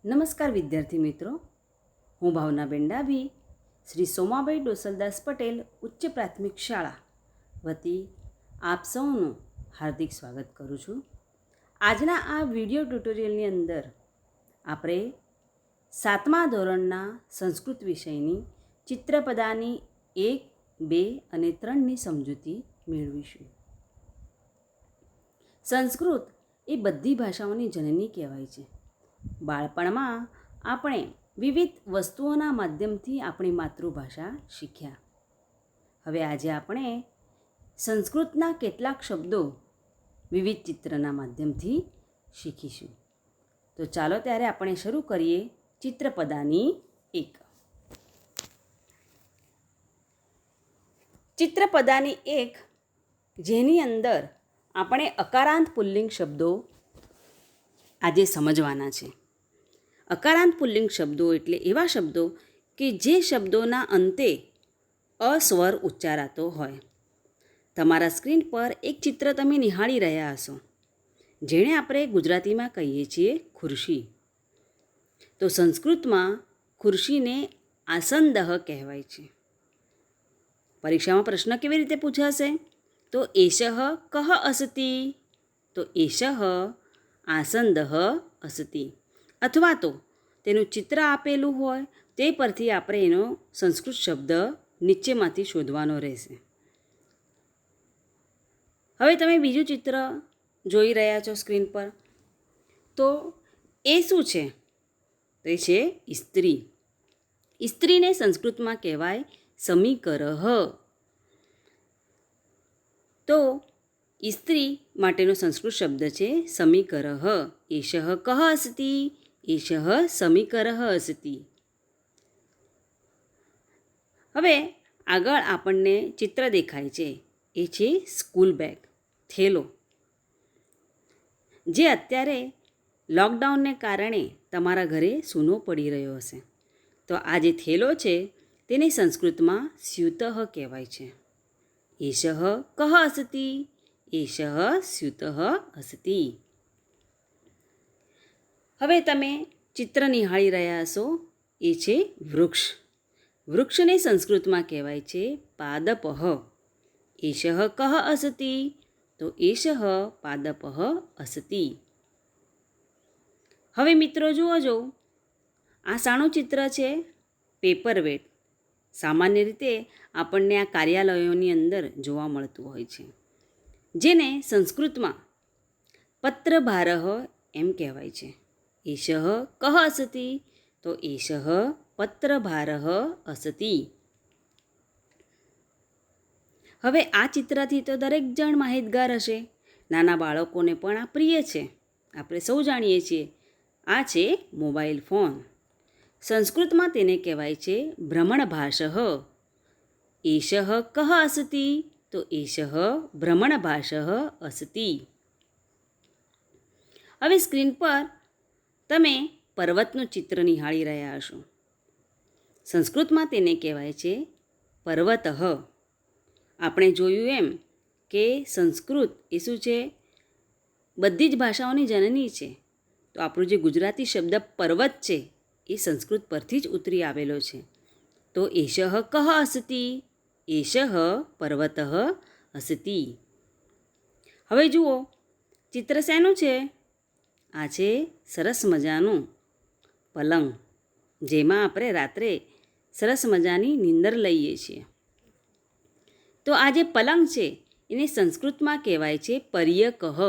નમસ્કાર વિદ્યાર્થી મિત્રો, હું ભાવનાબેન ડાભી શ્રી સોમાભાઈ ડોસલદાસ પટેલ ઉચ્ચ પ્રાથમિક શાળા વતી આપ સૌનું હાર્દિક સ્વાગત કરું છું. આજના આ વિડીયો ટ્યુટોરિયલની અંદર આપણે 7મા ધોરણના સંસ્કૃત વિષયની ચિત્રપદાની 1, 2 અને 3ની સમજૂતી મેળવીશું. સંસ્કૃત એ બધી ભાષાઓની જનની કહેવાય છે. બાળપણમાં આપણે વિવિધ વસ્તુઓના માધ્યમથી આપણી માતૃભાષા શીખ્યા. હવે આજે આપણે સંસ્કૃતના કેટલાક શબ્દો વિવિધ ચિત્રના માધ્યમથી શીખીશું. તો ચાલો ત્યારે આપણે શરૂ કરીએ ચિત્રપદાની 1. ચિત્રપદાની 1 જેની અંદર આપણે અકારાંત પુલ્લિંગ શબ્દો આજે સમજવાના છે. અકારાંત પુલ્લિંગ શબ્દો એટલે એવા શબ્દો કે જે શબ્દોના અંતે અસ્વર ઉચ્ચારાતો હોય. તમારા સ્ક્રીન પર એક ચિત્ર તમે નિહાળી રહ્યા હશો, જેણે આપણે ગુજરાતીમાં કહીએ છીએ ખુરશી. તો સંસ્કૃતમાં ખુરશીને આસંદહ કહેવાય છે. પરીક્ષામાં પ્રશ્ન કેવી રીતે પૂછાશે? તો એષઃ કહ અસતિ, તો એષઃ આસંદહ અસતિ, અથવા તો તેનું ચિત્ર આપેલું હોય તે પરથી આપણે એનો સંસ્કૃત શબ્દ નીચેમાંથી શોધવાનો રહેશે. હવે તમે બીજું ચિત્ર જોઈ રહ્યા છો સ્ક્રીન પર, તો એ શું છે? તો એ છે ઇસ્ત્રી. ઇસ્ત્રીને સંસ્કૃતમાં કહેવાય સમીકરહ. તો ઇસ્ત્રી માટેનો સંસ્કૃત શબ્દ છે સમીકરહ. એષઃ કહ અસ્તિ, એષઃ સમીકરહ અસ્તિ. હવે આગળ આપણને ચિત્ર દેખાય છે, એ છે સ્કૂલ બેગ, થેલો. જે અત્યારે લોકડાઉનને કારણે તમારા ઘરે સૂનો પડી રહ્યો હશે. તો આ જે થેલો છે તેને સંસ્કૃતમાં સ્યુતઃ કહેવાય છે. એષઃ કહ અસ્તિ, એષઃ સ્યુતઃ અસ્તિ. હવે તમે ચિત્ર નિહાળી રહ્યા હશો, એ છે વૃક્ષ. વૃક્ષને સંસ્કૃતમાં કહેવાય છે પાદપઃ. એષઃ કહ અસ્તિ, તો એષઃ પાદપઃ અસ્તિ. હવે મિત્રો જુઓ, આ શાનું ચિત્ર છે? પેપરવેટ. સામાન્ય રીતે આપણને આ કાર્યાલયોની અંદર જોવા મળતું હોય છે, જેને સંસ્કૃતમાં પત્રભારઃ એમ કહેવાય છે. એષઃ કહ અસ્તિ, તો એષઃ પત્રભારઃ અસ્તિ. હવે આ ચિત્રથી તો દરેક જણ માહિતગાર હશે. નાના બાળકોને પણ આ પ્રિય છે. આપણે સૌ જાણીએ છીએ, આ છે મોબાઈલ ફોન. સંસ્કૃતમાં તેને કહેવાય છે ભ્રમણભાષઃ. એષઃ કહ અસ્તિ, તો એષઃ ભ્રમણભાષઃ અસ્તિ. હવે સ્ક્રીન પર તમે પર્વતનું ચિત્ર નિહાળી રહ્યા હશો. સંસ્કૃતમાં તેને કહેવાય છે પર્વતઃ. આપણે જોયું એમ કે સંસ્કૃત એ શું છે? બધી જ ભાષાઓની જનની છે. તો આપણું જે ગુજરાતી શબ્દ પર્વત છે એ સંસ્કૃત પરથી જ ઉતરી આવેલો છે. તો એષઃ કહ અસ્તિ, એષઃ પર્વતઃ અસ્તિ. હવે જુઓ, ચિત્ર શેનું છે? આ છે સરસ મજાનું પલંગ, જેમાં આપણે રાત્રે સરસ મજાની નીંદર લઈએ છીએ. તો આ જે પલંગ છે એને સંસ્કૃતમાં કહેવાય છે પર્યકઃ.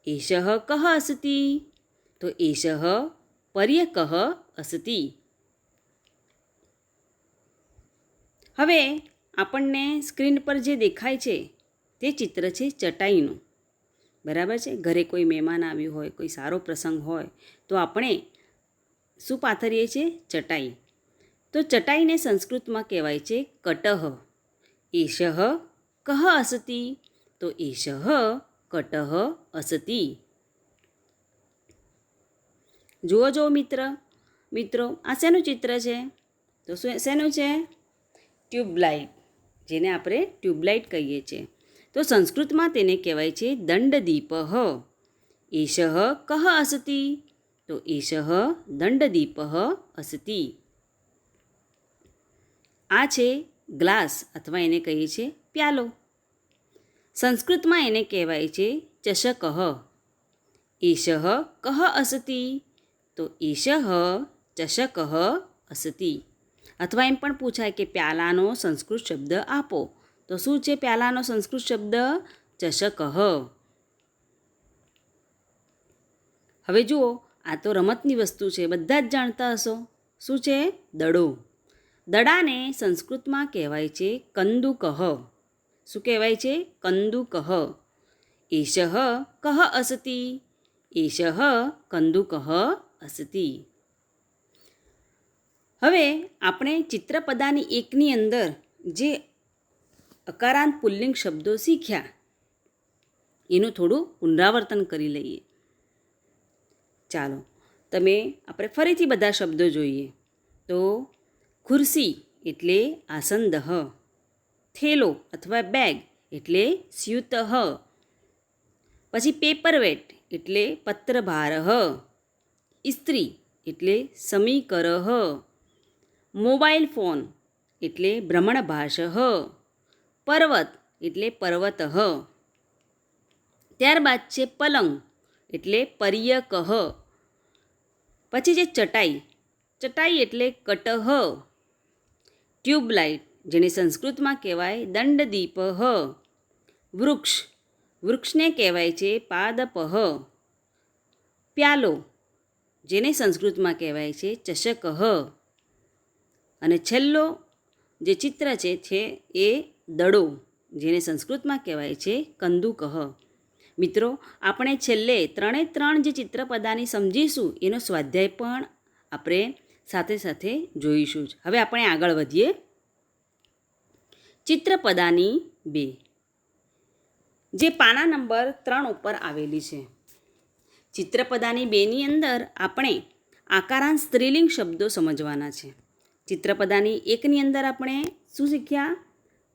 એષઃ કહ અસ્તિ, તો એષઃ પર્યકઃ અસ્તિ. હવે આપણને સ્ક્રીન પર જે દેખાય છે તે ચિત્ર છે ચટાઈનું. બરાબર છે? ઘરે કોઈ મહેમાન આવ્યું હોય, કોઈ સારો પ્રસંગ હોય, તો આપણે શું પાથરીએ છીએ? ચટાઈ. તો ચટાઈને સંસ્કૃતમાં કહેવાય છે કટહ. એષઃ કહ અસ્તિ, તો એષઃ કટહ અસ્તિ. જુઓ મિત્રો, આ શેનું ચિત્ર છે? તો શેનું છે? ટ્યુબલાઇટ, જેને આપણે ટ્યુબલાઇટ કહીએ છીએ. તો સંસ્કૃતમાં તેને કહેવાય છે દંડદીપઃ. એષઃ કહ અસ્તિ, તો એષઃ દંડદીપઃ અસ્તિ. આ છે ગ્લાસ અથવા એને કહીએ છીએ પ્યાલો. સંસ્કૃતમાં એને કહેવાય છે ચષકઃ. એષઃ કઃ અસ્તિ, તો એષઃ ચષકઃ અસ્તિ. અથવા એમ પણ પૂછાય કે પ્યાલાનો સંસ્કૃત શબ્દ આપો, તો શું છે પ્યાલાનો સંસ્કૃત શબ્દ? ચષકઃ. હવે જુઓ, આ તો રમતની વસ્તુ છે, બધા જ જાણતા હશો. શું છે? દડો. દડાને સંસ્કૃતમાં કહેવાય છે કંદુકઃ. શું કહેવાય છે? કંદુકઃ. એષઃ કઃ અસ્તિ, એષઃ કંદુકઃ અસ્તિ. હવે આપણે ચિત્રપદાની એકની અંદર જે અકારાંત પુલ્લિંગ શબ્દો શીખ્યા એનું થોડું પુનરાવર્તન કરી લઈએ. ચાલો આપણે ફરીથી બધા શબ્દો જોઈએ. તો ખુરશી એટલે આસંદઃ, થેલો અથવા બેગ એટલે સ્યુતઃ, પછી પેપરવેટ એટલે પત્રભારઃ, ઇસ્ત્રી એટલે સમીકરઃ, મોબાઈલ ફોન એટલે ભ્રમણભાષઃ, પર્વત એટલે પર્વતઃ. ત્યારબાદ છે પલંગ એટલે પર્યકઃ. પછી છે ચટાઈ, ચટાઈ એટલે કટઃ. ટ્યુબલાઇટ જેને સંસ્કૃતમાં કહેવાય દંડદીપઃ. વૃક્ષ, વૃક્ષને કહેવાય છે પાદપઃ. પ્યાલો જેને સંસ્કૃતમાં કહેવાય છે ચષકઃ. અને છેલ્લો જે ચિત્ર છે એ દડો, જેને સંસ્કૃતમાં કહેવાય છે કંદુકઃ. મિત્રો, આપણે છેલ્લે 3 જે ચિત્રપદાની સમજીશું એનો સ્વાધ્યાય પણ આપણે સાથે સાથે જોઈશું જ. હવે આપણે આગળ વધીએ. ચિત્રપદાની 2 જે પાના નંબર 3 ઉપર આવેલી છે. ચિત્રપદાની 2ની અંદર આપણે આકારાંત સ્ત્રીલિંગ શબ્દો સમજવાના છે. ચિત્રપદાની 1ની અંદર આપણે શું શીખ્યા?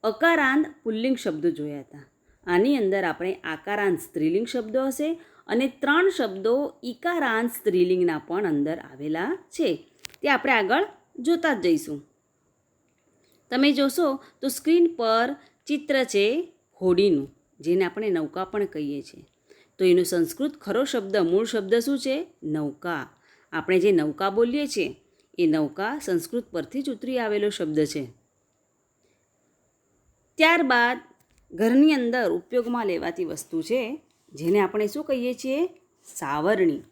અકારાંત પુલ્લિંગ શબ્દો જોયા હતા. આની અંદર આપણે આકારાંત સ્ત્રીલિંગ શબ્દો હશે અને 3 શબ્દો ઈકારાંત સ્ત્રીલિંગના પણ અંદર આવેલા છે. તે આપણે આગળ જોતા જ જઈશું. તમે જોશો તો સ્ક્રીન પર ચિત્ર છે હોડીનું, જેને આપણે નૌકા પણ કહીએ છીએ. તો એનો સંસ્કૃત ખરો શબ્દ, મૂળ શબ્દ શું છે? નૌકા. આપણે જે નૌકા બોલીએ છીએ એ નૌકા સંસ્કૃત પરથી જ ઉતરી આવેલો શબ્દ છે. ત્યારબાદ ઘરની અંદર ઉપયોગમાં લેવાતી વસ્તુ છે જેને આપણે શું કહીએ છીએ? સાવરણી.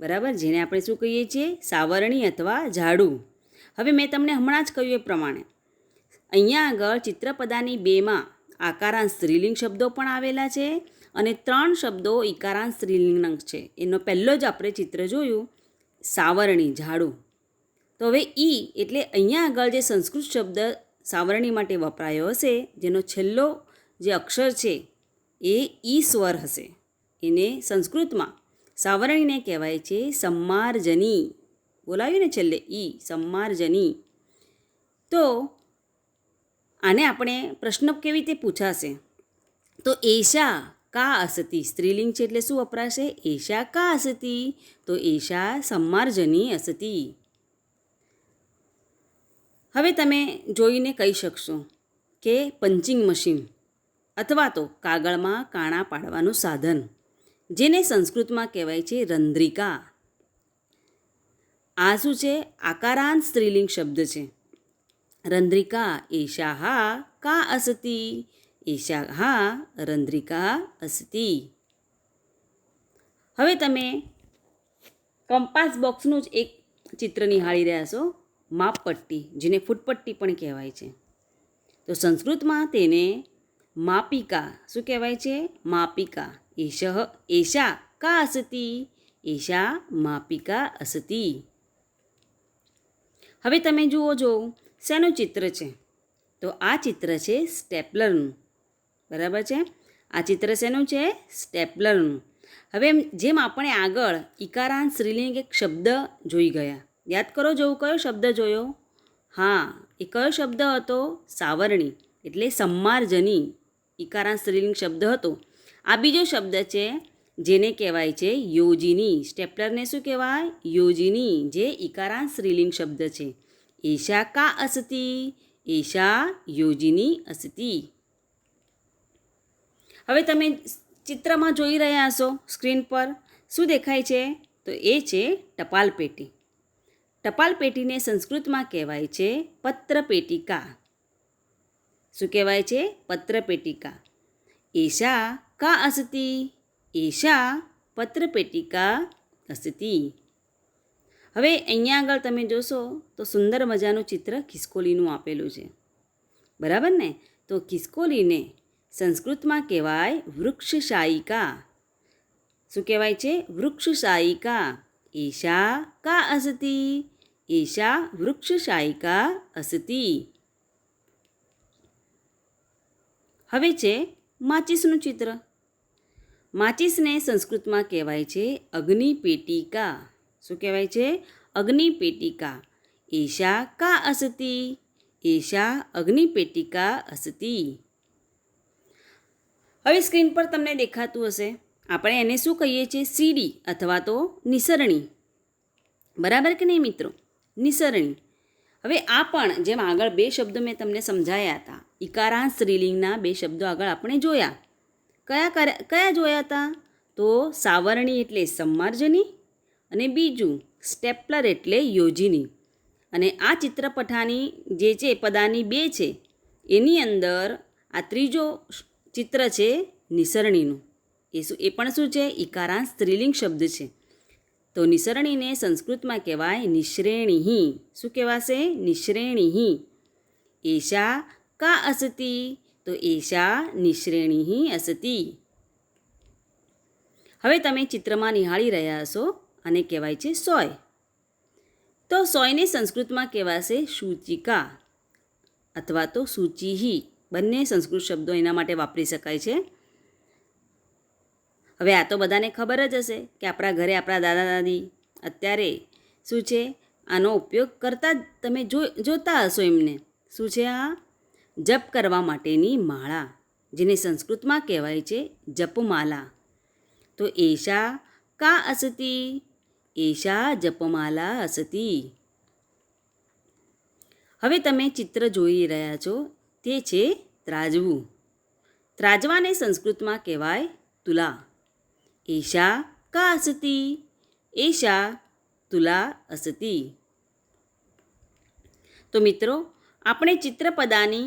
બરાબર, જેને આપણે શું કહીએ છીએ? સાવરણી અથવા ઝાડુ. હવે મેં તમને હમણાં જ કહ્યું એ પ્રમાણે અહીંયા આગળ ચિત્રપદાની 2માં આકારાંત સ્ત્રીલિંગ શબ્દો પણ આવેલા છે અને 3 શબ્દો ઈકારાંત સ્ત્રીલિંગ છે. એનો પહેલો જ આપણે ચિત્ર જોયું, સાવરણી, ઝાડુ. તો હવે ઈ એટલે અહીંયા આગળ જે સંસ્કૃત શબ્દ સાવરણી માટે વપરાયો હશે, જેનો છેલ્લો જે અક્ષર છે એ ઈ સ્વર હશે. એને સંસ્કૃતમાં સાવરણીને કહેવાય છે सम्मार्जनी. બોલાવ્યું ને છેલ્લે ઈ, सम्मार्जनी. તો આને આપણે પ્રશ્ન કેવી રીતે પૂછાશે? તો એષા કા અસતિ, સ્ત્રીલિંગ છે એટલે શું વપરાશે? એષા કા અસતિ, તો એષા सम्मार्जनी અસતિ. હવે તમે જોઈને કહી શકશો કે પંચિંગ મશીન અથવા તો કાગળમાં કાણા પાડવાનું સાધન, જેને સંસ્કૃતમાં કહેવાય છે રંધ્રિકા. આ શું છે? આકારાંત સ્ત્રીલિંગ શબ્દ છે. રંધ્રિકા. એષા કા અસતિ, એષા રંધ્રિકા અસતિ. હવે તમે કંપાસ બોક્સનું જ એક ચિત્ર નિહાળી રહ્યા છો, માપપટ્ટી, જેને ફૂટપટ્ટી પણ કહેવાય છે. તો સંસ્કૃતમાં તેને માપિકા શું કહેવાય છે? માપિકા. એષા કા અસતિ, એષા માપિકા અસતિ. હવે તમે જુઓ છો શેનું ચિત્ર છે? તો આ ચિત્ર છે સ્ટેપલરનું. બરાબર છે? આ ચિત્ર શેનું છે? સ્ટેપલરનું. હવે જેમ આપણે આગળ ઈકારાંત સ્ત્રીલિંગ એક શબ્દ જોઈ ગયા, યાદ કરો જોવું કયો શબ્દ જોયો? હા, એ કયો શબ્દ હતો? સાવરણી એટલે सम्मार्जनी. ઈકારાંત સ્ત્રીલિંગ શબ્દ હતો. આ બીજો શબ્દ છે જેને કહેવાય છે યોજિની. સ્ટેપલરને શું કહેવાય? યોજિની, જે ઇકારાંત સ્ત્રીલિંગ શબ્દ છે. એષા કા અસ્તિ? એષા યોજિની અસ્તિ. હવે તમે ચિત્રમાં જોઈ રહ્યા હશો સ્ક્રીન પર શું દેખાય છે? તો એ છે ટપાલ પેટી. ટપાલ પેટીને સંસ્કૃતમાં કહેવાય છે પત્રપેટિકા. શું કહેવાય છે? પત્રપેટિકા. એષા કા અસ્તિ? એષા પત્રપેટિકા અસ્તિ. હવે અહીંયા આગળ તમે જોશો તો સુંદર મજાનું ચિત્ર ખિસકોલીનું આપેલું છે, બરાબર ને? તો ખિસકોલીને સંસ્કૃતમાં કહેવાય વૃક્ષશાયિકા. શું કહેવાય છે? વૃક્ષશાયિકા. એષા કા અસ્તિ? એષા વૃક્ષશાયિકા અસ્તિ. હવે છે માચીસનું ચિત્ર. માચીસને સંસ્કૃતમાં કહેવાય છે અગ્નિપેટિકા. શું કહેવાય છે? અગ્નિપેટિકા. એષા કા અસ્તિ? એષા અગ્નિપેટિકા અસ્તિ. હવે સ્ક્રીન પર તમને દેખાતું હશે, આપણે એને શું કહીએ છીએ? સીડી અથવા તો નિસરણી. બરાબર કે નહીં મિત્રો? નિસરણી. હવે આ પણ જેમ આગળ બે શબ્દો મેં તમને સમજાયા હતા, ઇકારાંત સ્ત્રીલિંગના બે શબ્દો આગળ આપણે જોયા. કયા જોયા હતા? તો સાવરણી એટલે સંમાર્જની અને બીજું સ્ટેપલર એટલે યોજિની. અને આ ચિત્રપટાની જે છે પદાની બે છે એની અંદર આ ત્રીજો ચિત્ર છે નિસરણીનું. એ પણ શું છે? ઇકારાંત સ્ત્રીલિંગ શબ્દ છે. તો નિસરણીને સંસ્કૃતમાં કહેવાય નિશ્રેણી. શું કહેવાશે? નિશ્રેણી. એષા કા અસ્તિ? તો એષા નિશ્રેણી અસ્તિ. હવે તમે ચિત્રમાં નિહાળી રહ્યા હશો અને કહેવાય છે સોય. તો સોયને સંસ્કૃતમાં કહેવાશે સૂચિકા અથવા તો સૂચિહી. બંને સંસ્કૃત શબ્દો એના માટે વાપરી શકાય છે. હવે આ તો બધાને ખબર જ હશે કે આપણા ઘરે આપણા દાદા દાદી અત્યારે શું છે આનો ઉપયોગ કરતા તમે જોતા હશો એમને. શું છે આ? જપ કરવા માટેની માળા, જેને સંસ્કૃતમાં કહેવાય છે જપમાલા. તો એષા કા અસ્તિ? એષા જપમાલા અસ્તિ. હવે તમે ચિત્ર જોઈ રહ્યા છો તે છે ત્રાજવું. ત્રાજવાને સંસ્કૃતમાં કહેવાય તુલા. એષા કા અસ્તિ? એષા તુલા અસ્તિ. તો મિત્રો આપણે ચિત્રપદાની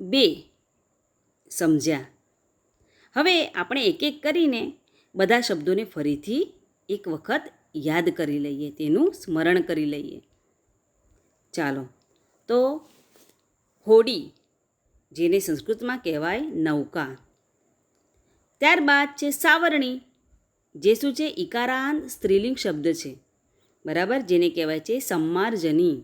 બે સમજ્યા. હવે આપણે એક એક કરીને બધા શબ્દોને ફરીથી એક વખત યાદ કરી લઈએ, તેનું સ્મરણ કરી લઈએ. ચાલો. તો હોડી, જેને સંસ્કૃતમાં કહેવાય નૌકા. ત્યારબાદ છે સાવરણી, જે શું છે? ઇકારાંત સ્ત્રીલિંગ શબ્દ છે, બરાબર, જેને કહેવાય છે સંમાર્જની.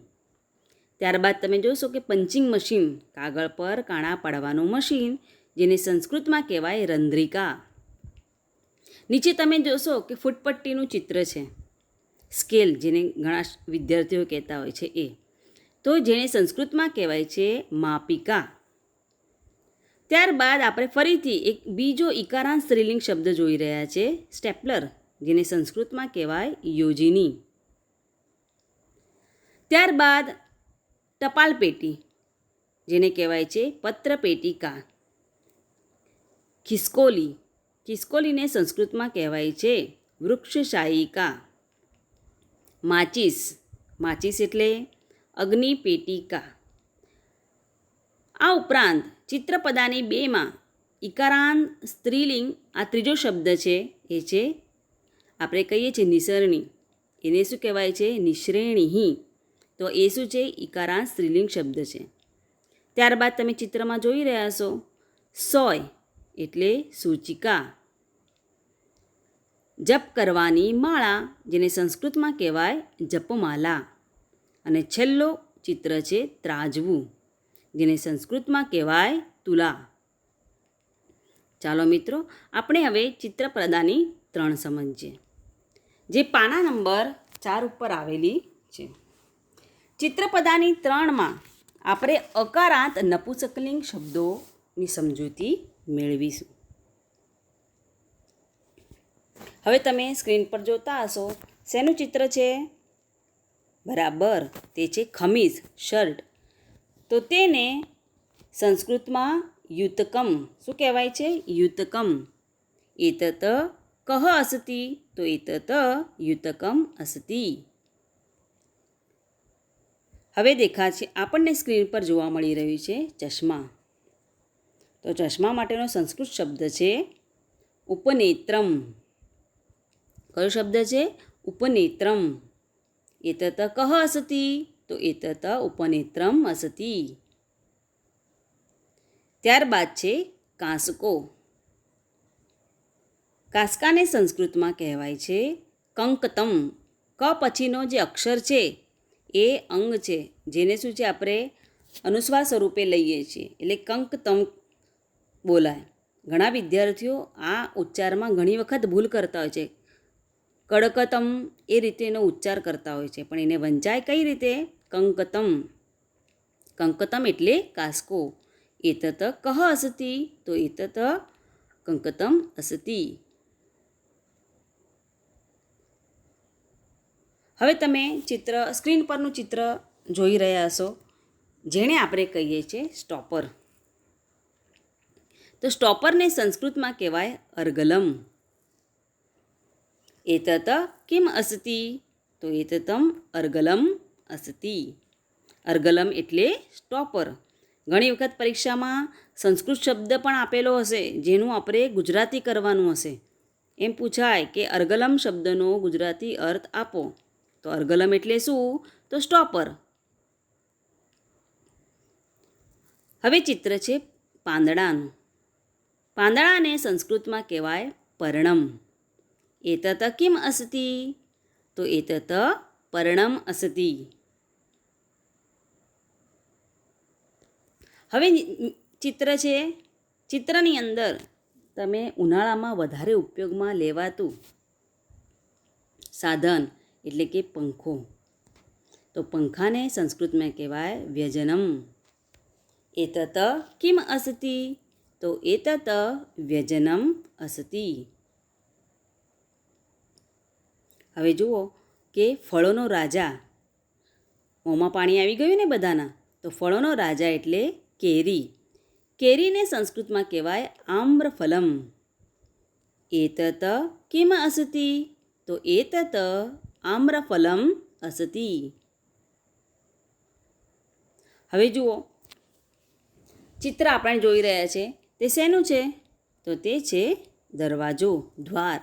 ત્યારબાદ તમે જોશો કે પંચિંગ મશીન, કાગળ પર કાણા પાડવાનું મશીન, જેને સંસ્કૃતમાં કહેવાય રંધ્રિકા. નીચે તમે જોશો કે ફૂટપટ્ટીનું ચિત્ર છે, સ્કેલ, જેને ઘણા વિદ્યાર્થીઓ કહેતા હોય છે એ. તો જેને સંસ્કૃતમાં કહેવાય છે માપિકા. ત્યારબાદ આપણે ફરીથી એક બીજો ઇકારાંત સ્ત્રીલિંગ શબ્દ જોઈ રહ્યા છે સ્ટેપલર, જેને સંસ્કૃતમાં કહેવાય યોજિની. ત્યારબાદ ટપાલ પેટી, જેને કહેવાય છે પત્રપેટિકા. ખિસકોલી, ખિસકોલીને સંસ્કૃતમાં કહેવાય છે વૃક્ષશાયિકા. માચીસ, માચીસ એટલે અગ્નિપેટિકા. આ ઉપરાંત ચિત્રપદાની બેમાં ઇકારાંત સ્ત્રીલિંગ આ ત્રીજો શબ્દ છે એ છે આપણે કહીએ છીએ નિસરણી. એને શું કહેવાય છે? નિશ્રેણી. તો એ શું છે? ઇકારાંત સ્ત્રીલિંગ શબ્દ છે. ત્યારબાદ તમે ચિત્રમાં જોઈ રહ્યા છો સોય એટલે સૂચિકા. જપ કરવાની માળા, જેને સંસ્કૃતમાં કહેવાય જપમાલા. અને છેલ્લો ચિત્ર છે ત્રાજવું, જેને સંસ્કૃતમાં કહેવાય તુલા. ચાલો મિત્રો, આપણે હવે ચિત્રપદાની 3 સમજીએ, જે પાના નંબર 4 ઉપર આવેલી છે. ચિત્રપદાની 3માં આપણે અકારાંત નપુંસકલિંગ શબ્દોની સમજૂતી મેળવીશું. હવે તમે સ્ક્રીન પર જોતા હશો શેનું ચિત્ર છે? બરાબર, તે છે ખમીઝ, શર્ટ. તો તેને સંસ્કૃતમાં યુતકમ શું કહેવાય છે? યુતકમ. એતત કહ અસતિ? તો એતત યુતકમ અસતિ. હવે દેખાશે આપણને સ્ક્રીન પર જોવા મળી રહ્યું છે ચશ્મા. તો ચશ્મા માટેનો સંસ્કૃત શબ્દ છે ઉપનેત્રમ. કયો શબ્દ છે? ઉપનેત્રમ. એતત કહ અસતિ? તો એતત ઉપનેત્રમ અસતિ. ત્યારબાદ છે કાંસકો. કાંસકાને સંસ્કૃતમાં કહેવાય છે કંકતમ. ક પછીનો જે અક્ષર છે એ અંગ છે, જેને શું છે આપણે અનુસ્વાર સ્વરૂપે લઈએ છીએ, એટલે કંકતમ બોલાય. ઘણા વિદ્યાર્થીઓ આ ઉચ્ચારમાં ઘણી વખત ભૂલ કરતા હોય છે. કડકતમ એ રીતે એનો ઉચ્ચાર કરતા હોય છે, પણ એને વંચાય કઈ રીતે? કંકતમ. કંકતમ એટલે કાંસકો. એતત કહ અસતિ? તો એતત કંકતમ અસતિ. હવે તમે સ્ક્રીન પરનું ચિત્ર જોઈ રહ્યા હશો, જેણે આપણે કહીએ છીએ સ્ટોપર. તો સ્ટોપરને સંસ્કૃતમાં કહેવાય અર્ગલમ. એતત કિમ અસતિ? તો એતતમ અર્ગલમ અસતિ. અર્ગલમ એટલે સ્ટોપર. ઘણી વખત પરીક્ષામાં સંસ્કૃત શબ્દ પણ આપેલો હશે, જેનું આપણે ગુજરાતી કરવાનું હશે. એમ પૂછાય કે અર્ગલમ શબ્દનો ગુજરાતી અર્થ આપો. તો અર્ગલમ એટલે શું? તો સ્ટોપર. હવે ચિત્ર છે પાંદડાનું. પાંદડાને સંસ્કૃતમાં કહેવાય પર્ણમ. એતત કિમ અસતિ? તો એતત પર્ણમ અસતિ. હવે ચિત્ર છે. ચિત્રની અંદર તમે ઉનાળામાં વધારે ઉપયોગમાં લેવાતું સાધન એટલે કે પંખો. તો પંખાને સંસ્કૃતમાં કહેવાય વ્યજનમ. એતત કિમ અસતિ? તો એતત વ્યજનમ અસતિ. હવે જુઓ કે ફળોનો રાજા. મોંમાં પાણી આવી ગયું ને બધાના. તો ફળોનો રાજા એટલે કેરી. કેરીને સંસ્કૃતમાં કહેવાય આમ્રફલમ. એતત કિમ અસતિ? તો એતત આમ્રફલમ અસતિ. હવે જુઓ ચિત્ર આપણે જોઈ રહ્યા છે તે શેનું છે? તો તે છે દરવાજો, દ્વાર,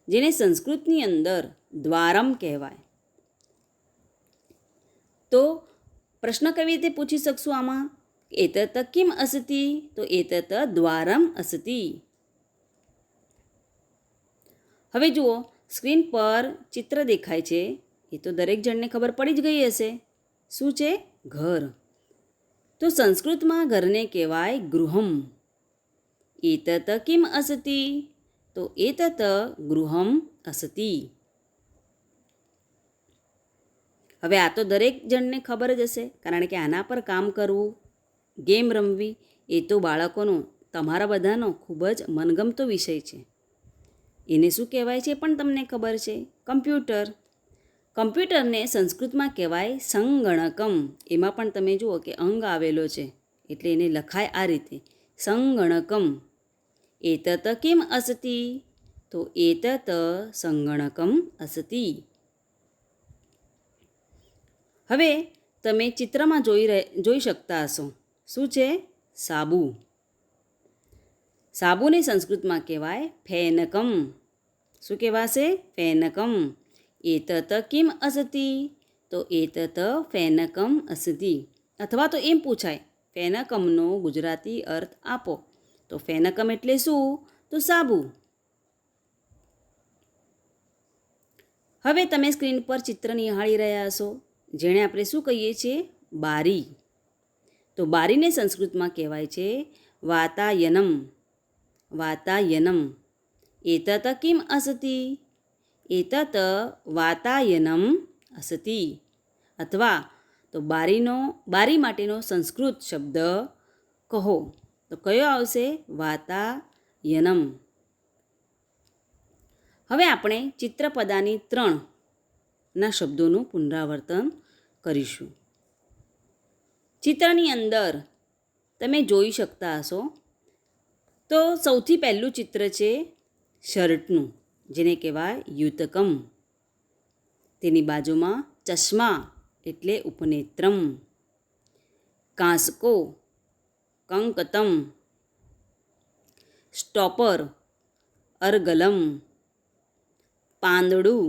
જેને સંસ્કૃતની અંદર દ્વારમ કહેવાય. તો પ્રશ્ન કેવી રીતે પૂછી શકશું આમાં? એતત કિમ અસતિ? તો એતત દ્વારમ અસતિ. હવે જુઓ સ્ક્રીન પર ચિત્ર દેખાય છે, એ તો દરેક જણને ખબર પડી જ ગઈ હશે. શું છે? ઘર. તો સંસ્કૃતમાં ઘરને કહેવાય ગૃહમ. એતત કિમ અસતિ? તો એતત ગૃહમ અસતિ. હવે આ તો દરેક જણને ખબર જ હશે, કારણ કે આના પર કામ કરવું, ગેમ રમવી એ તો બાળકોનો, તમારા બધાનો ખૂબ જ મનગમતો વિષય છે. એને શું કહેવાય છે પણ તમને ખબર છે? કમ્પ્યુટર. કમ્પ્યુટરને સંસ્કૃતમાં કહેવાય સંગણકમ. એમાં પણ તમે જુઓ કે અંગ આવેલો છે, એટલે એને લખાય આ રીતે સંગણકમ. એતત કિમ અસતિ? તો એતત સંગણકમ અસતિ. હવે તમે ચિત્રમાં જોઈ શકતા હશો શું છે? સાબુ. સાબુને સંસ્કૃતમાં કહેવાય ફેનકમ. શું કહેવાશે? ફેનકમ. એતત કિમ અસતિ? તો એતત ફેનકમ અસતિ. અથવા તો એમ પૂછાય ફેનકમનો ગુજરાતી અર્થ આપો. તો ફેનકમ એટલે શું? તો સાબુ. હવે તમે સ્ક્રીન પર ચિત્ર નિહાળી રહ્યા હશો, જેણે આપણે શું કહીએ છીએ? બારી. તો બારીને સંસ્કૃતમાં કહેવાય છે વાતાયનમ. વાતાયનમ. એતત કિમ અસતિ? એતત વાતાયનમ અસતિ. અથવા તો બારી માટેનો સંસ્કૃત શબ્દ કહો તો કયો આવશે? વાતાયનમ. હવે આપણે ચિત્રપદાની 3ના શબ્દોનું પુનરાવર્તન કરીશું. ચિત્રની અંદર તમે જોઈ શકતા હશો તો સૌથી પહેલું ચિત્ર છે શર્ટનું, જેને કહેવાય યુતકમ. તેની બાજુમાં ચશ્મા એટલે ઉપનેત્રમ, કાંસકો કંકતમ, સ્ટોપર અર્ગલમ, પાંદડું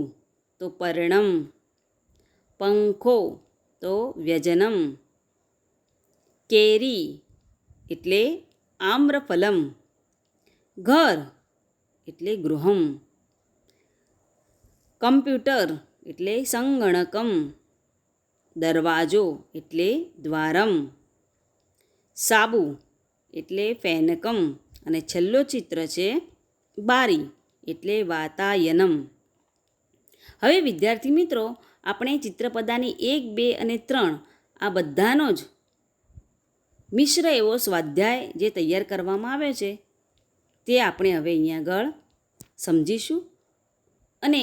તો પર્ણમ, પંખો તો વ્યજનમ, કેરી એટલે આમ્રફલમ, ઘર એટલે ગૃહમ, કમ્પ્યુટર એટલે સંગણકમ, દરવાજો એટલે દ્વારમ, સાબુ એટલે ફેનકમ અને છેલ્લો ચિત્ર છે બારી એટલે વાતાયનમ. હવે વિદ્યાર્થી મિત્રો, આપણે ચિત્રપદાની 1, 2 અને 3 આ બધાનો જ મિશ્ર એવો સ્વાધ્યાય જે તૈયાર કરવામાં આવ્યો છે તે આપણે હવે અહીંયા આગળ સમજીશું અને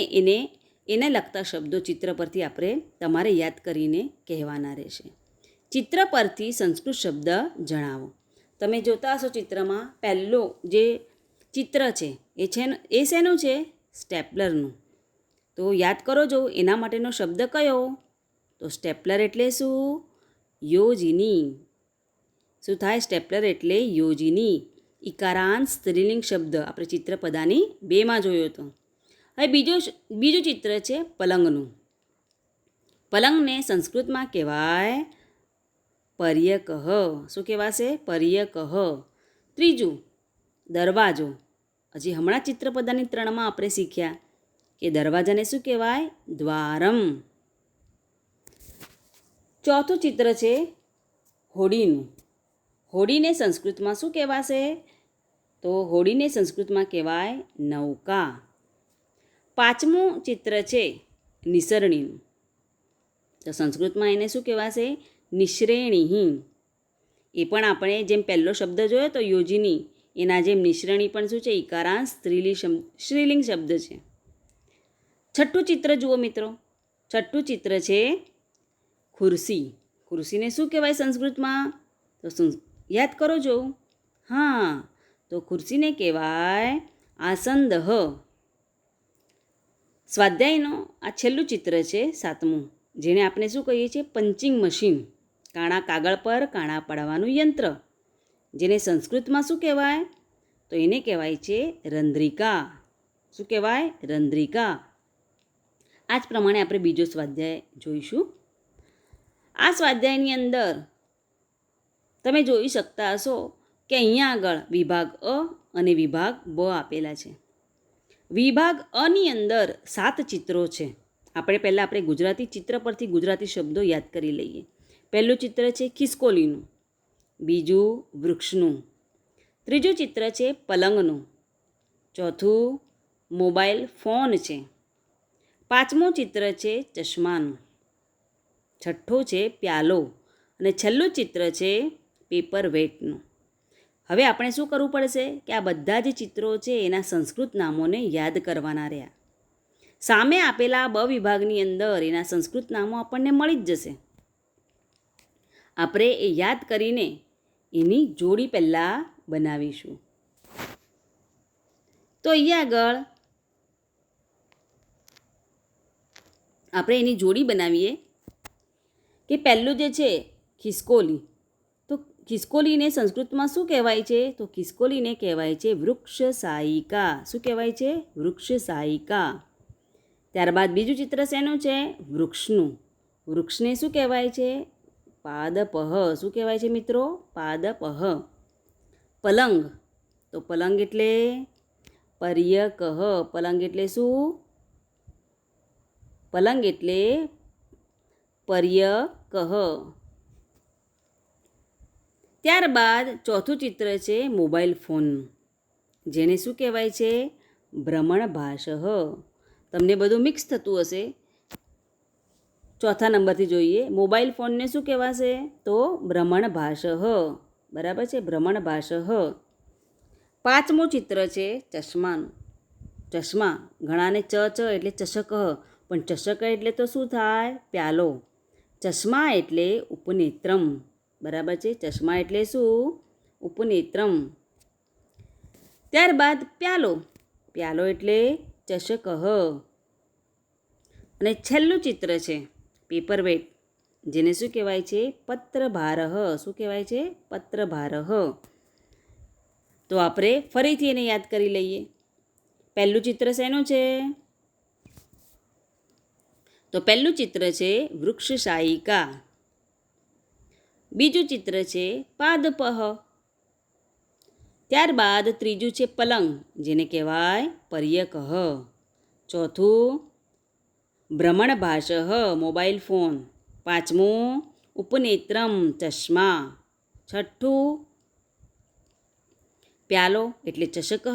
એને લગતા શબ્દો ચિત્ર પરથી આપણે તમારે યાદ કરીને કહેવાના રહેશે. ચિત્ર પરથી સંસ્કૃત શબ્દ જણાવો. તમે જોતા હશો ચિત્રમાં પહેલું જે ચિત્ર છે એ શેનું છે? સ્ટેપલરનું. તો યાદ કરો જો એના માટેનો શબ્દ કયો? તો સ્ટેપલર એટલે શું? યોજિની. શું થાય? સ્ટેપલર એટલે યોજિની. ઇકારાંત સ્ત્રીલિંગ શબ્દ આપણે ચિત્રપદાની 2માં જોયો હતો. હવે બીજું ચિત્ર છે પલંગનું. પલંગને સંસ્કૃતમાં કહેવાય પર્યકઃ. શું કહેવાશે? પર્યકઃ. ત્રીજું દરવાજો. હજી હમણાં ચિત્રપદાની 3માં આપણે શીખ્યા કે દરવાજાને શું કહેવાય? દ્વારમ. ચોથું ચિત્ર છે હોડીનું. હોડીને સંસ્કૃતમાં શું કહેવાશે? તો હોડીને સંસ્કૃતમાં કહેવાય નૌકા. પાંચમું ચિત્ર છે નિસરણીનું. તો સંસ્કૃતમાં એને શું કહેવાશે? નિશ્રેણી. એ પણ આપણે જેમ પહેલો શબ્દ જોયો તો યોજિની, એના જેમ નિશ્રેણી પણ શું છે? ઇકારાંત સ્ત્રીલિંગ શબ્દ છે. છઠ્ઠું ચિત્ર જુઓ મિત્રો. છઠ્ઠું ચિત્ર છે ખુરશી. ખુરશીને શું કહેવાય સંસ્કૃતમાં? તો યાદ કરો જો. હા, તો ખુરશીને કહેવાય આસંદહ. સ્વાધ્યાયનો આ છેલ્લું ચિત્ર છે 7મું, જેને આપણે શું કહીએ છીએ? Punching machine. કાણા કાગળ પર કાણા પાડવાનું યંત્ર, જેને સંસ્કૃતમાં શું કહેવાય? તો એને કહેવાય છે રંધ્રિકા. શું કહેવાય? રંધ્રિકા. આ જ પ્રમાણે આપણે બીજો સ્વાધ્યાય જોઈશું. આ સ્વાધ્યાયની અંદર તમે જોઈ શકતા હશો કે અહીંયા આગળ વિભાગ અ અને વિભાગ બ આપેલા છે. વિભાગ અની અંદર 7 ચિત્રો છે. આપણે ગુજરાતી ચિત્ર પરથી ગુજરાતી શબ્દો યાદ કરી લઈએ. પહેલું ચિત્ર છે ખિસકોલીનું, બીજું વૃક્ષનું, ત્રીજું ચિત્ર છે પલંગનું, ચોથું મોબાઈલ ફોન છે, પાંચમું ચિત્ર છે ચશ્માનું, છઠ્ઠું છે પ્યાલો અને છેલ્લું ચિત્ર છે પેપર વેટનું. હવે આપણે શું કરવું પડશે કે આ બધા જે ચિત્રો છે એના સંસ્કૃત નામોને યાદ કરવાના રહ્યા. સામે આપેલા બ વિભાગની અંદર એના સંસ્કૃત નામો આપણને મળી જ જશે. આપણે એ યાદ કરીને એની જોડી પહેલાં બનાવીશું. તો અહીંયા આગળ આપણે એની જોડી બનાવીએ કે પહેલું જે છે ખિસકોલી. તો ખિસકોલીને સંસ્કૃતમાં શું કહેવાય છે? તો ખિસકોલીને કહેવાય છે વૃક્ષ સાયિકા. શું કહેવાય છે? વૃક્ષ સાયિકા. ત્યારબાદ બીજું ચિત્ર શેનું છે? વૃક્ષનું. વૃક્ષને શું કહેવાય છે? પાદપઃ. શું કહેવાય છે મિત્રો? પાદપઃ. પલંગ. તો પલંગ એટલે પર્યકઃ. પલંગ એટલે શું? પલંગ એટલે પર્યકઃ. ત્યારબાદ ચોથું ચિત્ર છે મોબાઈલ ફોન, જેને શું કહેવાય છે? ભ્રમણભાષઃ. તમને બધું મિક્સ થતું હશે. ચોથા નંબરથી જોઈએ. મોબાઈલ ફોનને શું કહેવાશે? તો ભ્રમણભાષઃ. બરાબર છે? ભ્રમણભાષઃ. પાંચમું ચિત્ર છે ચશ્માનું. ચશ્મા, ઘણાને ચ એટલે ચષક, પણ ચષક એટલે તો શું થાય? પ્યાલો. ચશ્મા એટલે ઉપનેત્રમ. બરાબર છે? ચશ્મા એટલે શું? ઉપનેત્રમ. ત્યારબાદ પ્યાલો. પ્યાલો એટલે ચષક. અને છેલ્લું ચિત્ર છે પેપરવેટ, જેને શું કહેવાય છે? પત્રભારહ. શું કહેવાય છે? પત્રભારહ. તો આપણે ફરીથી એને યાદ કરી લઈએ. પહેલું ચિત્ર શેનું છે? તો પહેલું ચિત્ર છે વૃક્ષશાયિકા. બીજું ચિત્ર છે પાદપહ. ત્યારબાદ ત્રીજું છે પલંગ, જેને કહેવાય પર્યકહ. ચોથું ભ્રમણભાષ, મોબાઈલ ફોન. પાંચમું ઉપનેત્રમ, ચશ્મા. છઠ્ઠું પ્યાલો એટલે ચષક.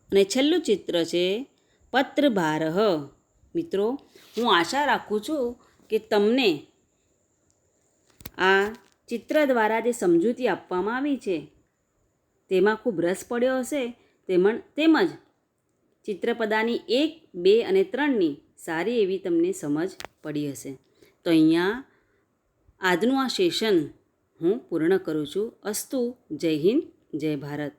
અને છેલ્લું ચિત્ર છે પત્રભારહ. મિત્રો, હું આશા રાખું છું કે તમને આ ચિત્ર દ્વારા જે સમજૂતી આપવામાં આવી છે તેમાં ખૂબ રસ પડ્યો હશે. તેમજ ચિત્રપદાની 1, 2 અને 3ની સારી એવી તમને સમજ પડી હશે. તો અહીંયા આજનું આ સેશન હું પૂર્ણ કરું છું. અસ્તુ. જય હિન્દ, જય ભારત.